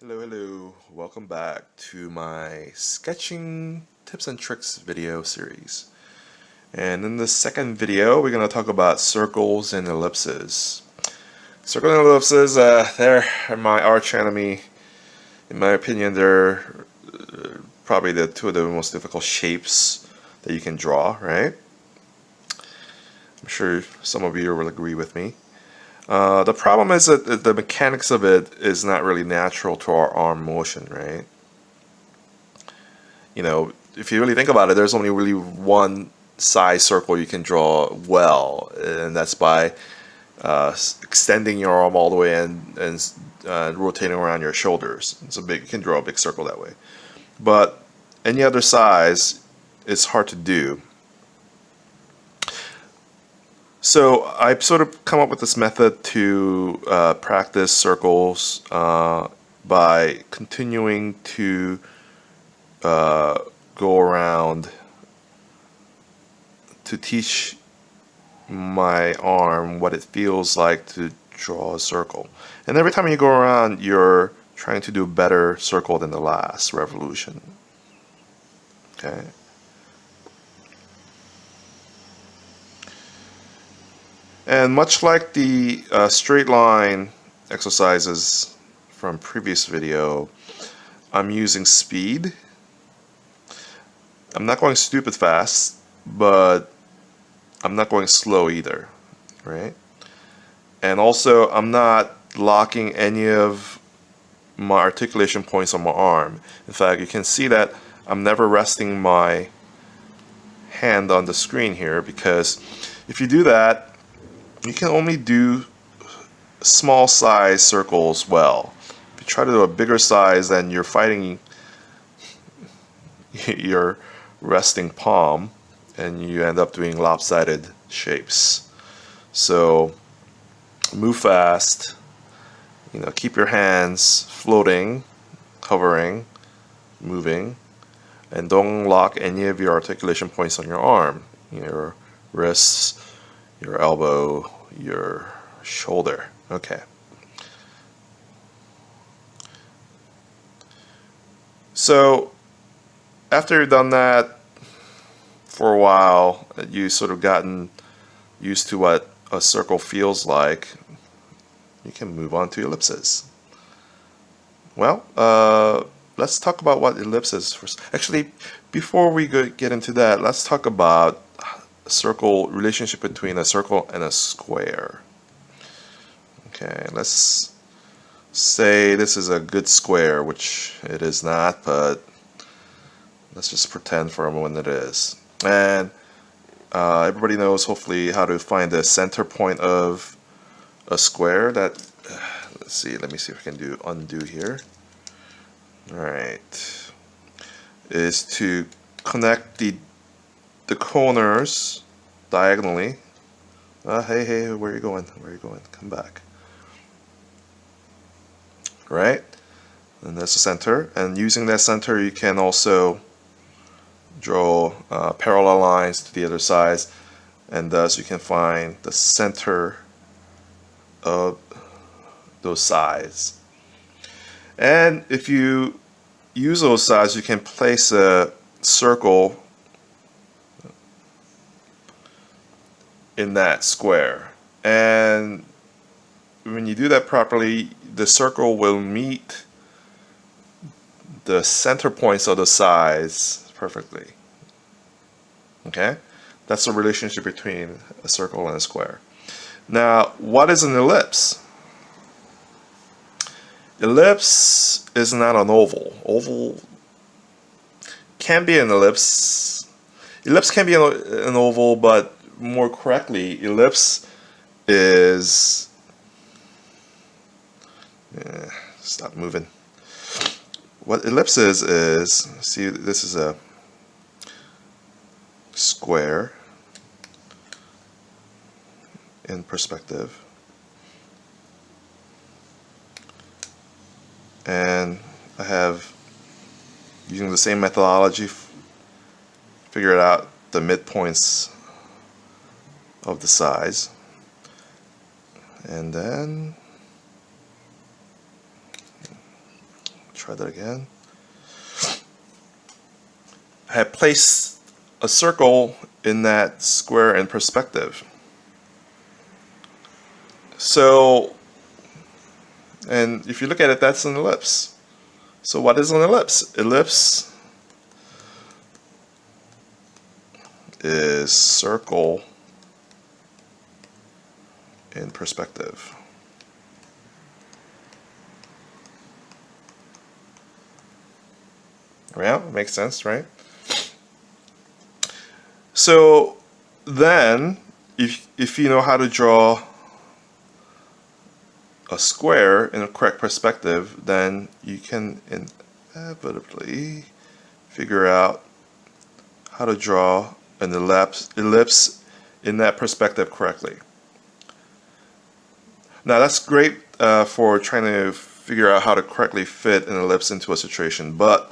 Hello, welcome back to my sketching tips and tricks video series. And in the second video, we're going to talk about circles and ellipses. Circles and ellipses, they're my arch enemy. In my opinion, they're probably the two of the most difficult shapes that you can draw, right? I'm sure some of you will agree with me. The problem is that the mechanics of it is not really natural to our arm motion, right? You know, if you really think about it, there's only really one size circle you can draw well, and that's by extending your arm all the way and rotating around your shoulders. You can draw a big circle that way. But any other size is hard to do. So I've sort of come up with this method to practice circles by continuing to go around to teach my arm what it feels like to draw a circle. And every time you go around, you're trying to do a better circle than the last revolution. Okay. And much like the straight line exercises from previous video, I'm using speed. I'm not going stupid fast, but I'm not going slow either, right? And also, I'm not locking any of my articulation points on my arm. In fact, you can see that I'm never resting my hand on the screen here, because if you do that, you can only do small size circles well. If you try to do a bigger size, then you're fighting your resting palm and you end up doing lopsided shapes. So move fast, keep your hands floating, hovering, moving, and don't lock any of your articulation points on your arm, your wrists, your elbow, your shoulder. Okay. So after you've done that for a while, you sort of gotten used to what a circle feels like, you can move on to ellipses. Well, let's talk about what ellipses first. Actually, before we get into that, let's talk about relationship between a circle and a square. Okay, let's say this is a good square, which it is not, but let's just pretend for a moment it is. And everybody knows, hopefully, how to find the center point of a square. Let me see if I can undo here. Alright, is to connect the corners diagonally. Hey, where are you going? Come back. Right? And that's the center. And using that center, you can also draw parallel lines to the other sides, and thus you can find the center of those sides. And if you use those sides, you can place a circle in that square. And when you do that properly, the circle will meet the center points of the sides perfectly. Okay? That's the relationship between a circle and a square. Now, what is an ellipse? Ellipse is not an oval. Oval can be an ellipse. Ellipse can be an oval, but more correctly, ellipse is... stop moving. What ellipse is, see, this is a square in perspective. And I have, using the same methodology, figured out the midpoints of the sides. And then try that again. I have placed a circle in that square in perspective. So, and if you look at it, that's an ellipse. So what is an ellipse? Ellipse is circle in perspective. Yeah, makes sense, right? So then, if you know how to draw a square in a correct perspective, then you can inevitably figure out how to draw an ellipse in that perspective correctly. Now that's great for trying to figure out how to correctly fit an ellipse into a situation, but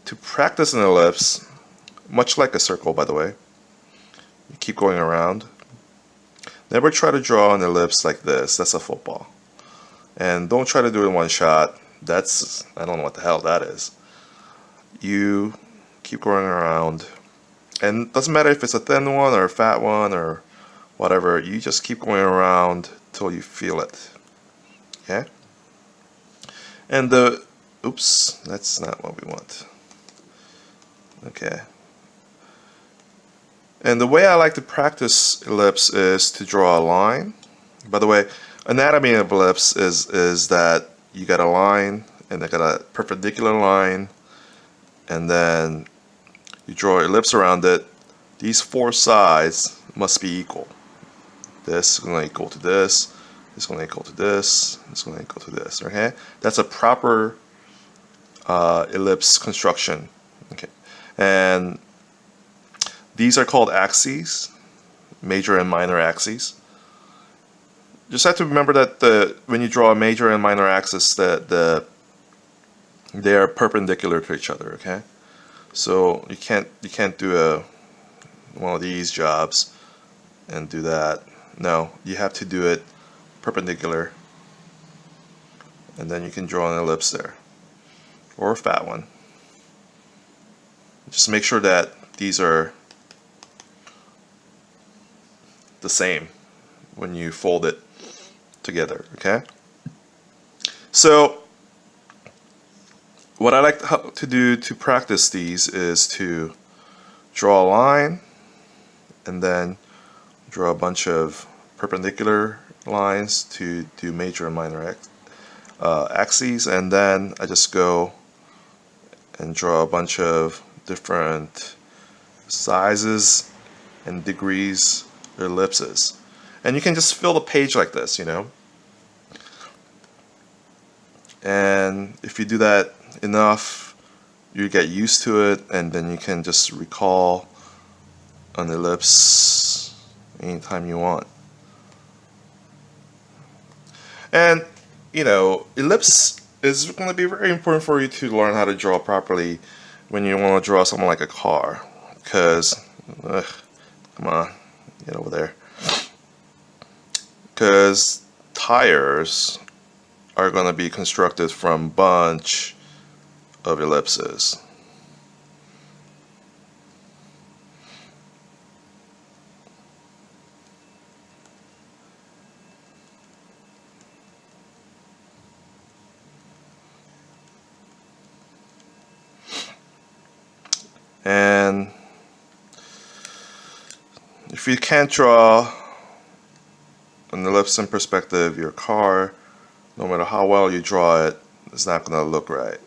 to practice an ellipse, much like a circle by the way, you keep going around. Never try to draw an ellipse like this. That's a football. And don't try to do it in one shot. That's, I don't know what the hell that is. You keep going around. And it doesn't matter if it's a thin one or a fat one or whatever. You just keep going around till you feel it. Okay? And oops, that's not what we want. Okay. And the way I like to practice ellipse is to draw a line. By the way, anatomy of ellipse is that you got a line and they got a perpendicular line, and then you draw an ellipse around it. These four sides must be equal. This is going to equal to this. This is going to equal to this. This is going to equal to this. Okay, that's a proper ellipse construction. Okay, and these are called axes, major and minor axes. Just have to remember that when you draw a major and minor axis, that they are perpendicular to each other. Okay, so you can't do one of these jobs and do that. No, you have to do it perpendicular, and then you can draw an ellipse there, or a fat one. Just make sure that these are the same when you fold it together. Okay, so what I like to do to practice these is to draw a line and then draw a bunch of perpendicular lines to do major and minor axes, and then I just go and draw a bunch of different sizes and degrees ellipses. And you can just fill the page like this, you know. And if you do that enough, you get used to it, and then you can just recall an ellipse anytime you want. And you know, ellipse is going to be very important for you to learn how to draw properly when you want to draw something like a car, because come on, get over there. Because tires are going to be constructed from a bunch of ellipses. And if you can't draw an ellipse in perspective, your car, no matter how well you draw it, it's not going to look right.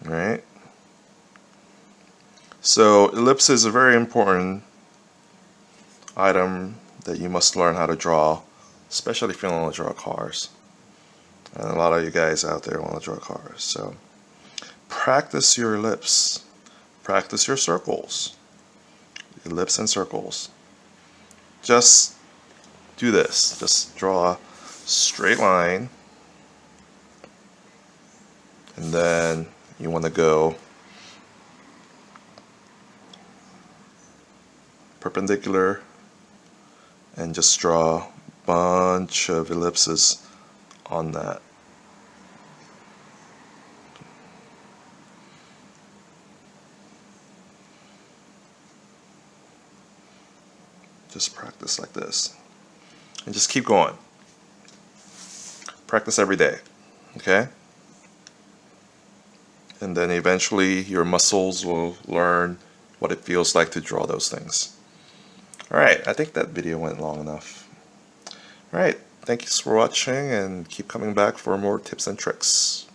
Right? So ellipse is a very important item that you must learn how to draw, especially if you want to draw cars. And a lot of you guys out there want to draw cars. So practice your ellipse. Practice your circles. Ellipse and circles. Just do this. Just draw a straight line. And then you want to go perpendicular and just draw a bunch of ellipses on that. Just practice like this and just keep going. Practice every day, okay? And then eventually your muscles will learn what it feels like to draw those things. Alright, I think that video went long enough. Alright, thanks for watching and keep coming back for more tips and tricks.